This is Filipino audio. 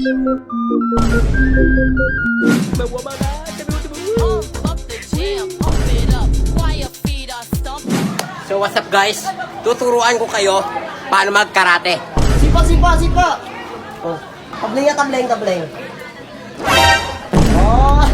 So what's up guys? Tuturuan ko kayo paano mag-karate. Sipa. Oh, tableng. Oh.